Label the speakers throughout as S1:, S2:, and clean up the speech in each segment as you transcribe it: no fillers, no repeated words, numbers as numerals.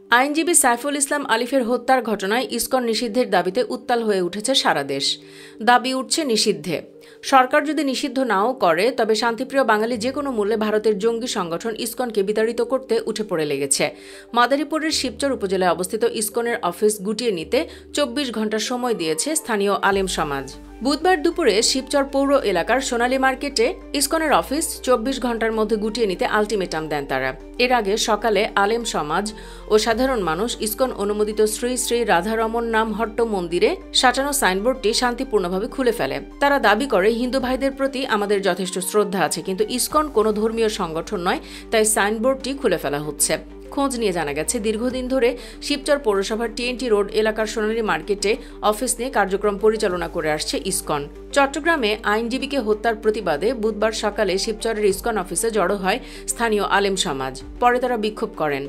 S1: আইনজীবী সাইফুল ইসলাম আলিফের হত্যার ঘটনায় ইসকন নিষিদ্ধের দাবিতে উত্তাল হয়ে উঠেছে সারা দেশ। দাবি উঠছে নিষিদ্ধে। সরকার যদি নিষিদ্ধ নাও করে তবে শান্তিপ্রিয় বাঙালি যে কোনো মূল্যে ভারতের জঙ্গি সংগঠন ইসকনকে বিতাড়িত করতে উঠে পড়ে লেগেছে। মাদারীপুরের শিবচর উপজেলায় অবস্থিত ইসকনের অফিস গুটিয়ে নিতে ২৪ ঘণ্টা সময় দিয়েছে স্থানীয় আলেম সমাজ। বুধবার দুপুরে শিবচর পৌর এলাকার সোনালী মার্কেটে ইসকনের অফিস ২৪ ঘণ্টার মধ্যে গুটিয়ে নিতে আলটিমেটাম দেন তারা। এর আগে সকালে আলেম সমাজ ও সাধারণ মানুষ ইসকন অনুমোদিত শ্রী শ্রী রাধারমন নাম হট্ট মন্দিরে সাজানো সাইনবোর্ডটি শান্তিপূর্ণভাবে খুলে ফেলে। তারা দাবি করে, হিন্দু ভাইদের প্রতি আমাদের যথেষ্ট শ্রদ্ধা আছে, কিন্তু ইসকন কোনো ধর্মীয় সংগঠন নয়, তাই সাইনবোর্ডটি খুলে ফেলা হচ্ছে। খোঁজ নিয়ে জানা গেছে, দীর্ঘদিন ধরে শিবচর পৌরসভার টিএনটি রোড এলাকার সোনালী মার্কেটে অফিস নিয়ে কার্যক্রম পরিচালনা করে আসছে ইসকন। চট্টগ্রামে আইনজীবীকে হত্যার প্রতিবাদে বুধবার সকালে শিবচরের ইসকন অফিসে জড়ো হয় স্থানীয় আলেম সমাজ। পরে তারা বিক্ষোভ করেন।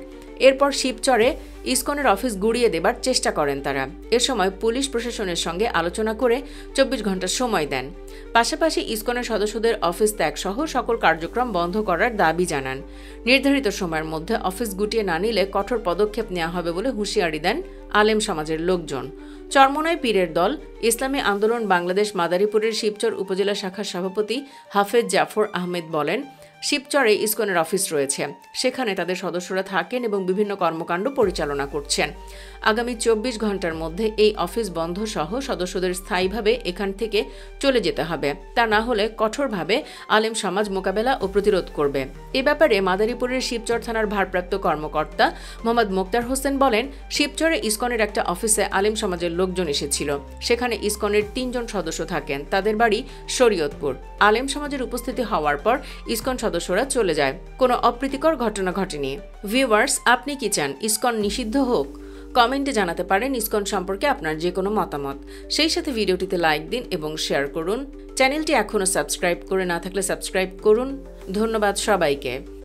S1: এরপর শিবচরে ইসকনের অফিস গুড়িয়ে দেবার চেষ্টা করেন তারা। এ সময় পুলিশ প্রশাসনের সঙ্গে আলোচনা করে ২৪ ঘণ্টা সময় দেন। পাশাপাশি ইসকনের সদস্যদের অফিস ত্যাগ সহ সকল কার্যক্রম বন্ধ করার দাবি জানান। নির্ধারিত সময়ের মধ্যে অফিস গুটিয়ে না নিলে কঠোর পদক্ষেপ নেওয়া হবে বলে হুঁশিয়ারি দেন আলেম সমাজের লোকজন। চরমোনাই পীরের দল ইসলামী আন্দোলন বাংলাদেশ মাদারীপুরের শিবচর উপজেলা শাখার সভাপতি হাফেজ জাফর আহমেদ বলেন, শিবচরে ইসকনের অফিস রয়েছে, সেখানে তাদের সদস্যরা থাকেন এবং বিভিন্ন কর্মকাণ্ড পরিচালনা করছেন। আগামী ২৪ ঘণ্টার মধ্যে এই অফিস বন্ধ সহ সদস্যদের স্থায়ীভাবে এখান থেকে চলে যেতে হবে, তা না হলে কঠোরভাবে আলেম সমাজ মোকাবেলা ও প্রতিরোধ করবে। এ ব্যাপারে মাদারীপুরের শিবচর থানার ভারপ্রাপ্ত কর্মকর্তা মোহাম্মদ মোক্তার হোসেন বলেন, শিবচরে ইসকনের একটা অফিসে আলেম সমাজের লোকজন এসেছিল। সেখানে ইসকনের ৩ জন সদস্য থাকেন, তাদের বাড়ি শরীয়তপুর। আলেম সমাজের উপস্থিতি হওয়ার পর ইসকন সদস্যরা চলে যায়। কোনো অপ্রীতিকর ঘটনা ঘটেনি। ভিউয়ার্স, আপনি কি চান ইসকন নিষিদ্ধ হোক? কমেন্টে জানাতে পারেন ইসকন সম্পর্কে আপনার যে কোনো মতামত। সেই সাথে ভিডিওটিতে লাইক দিন এবং শেয়ার করুন। চ্যানেলটি এখনও সাবস্ক্রাইব করে না থাকলে সাবস্ক্রাইব করুন। ধন্যবাদ সবাইকে।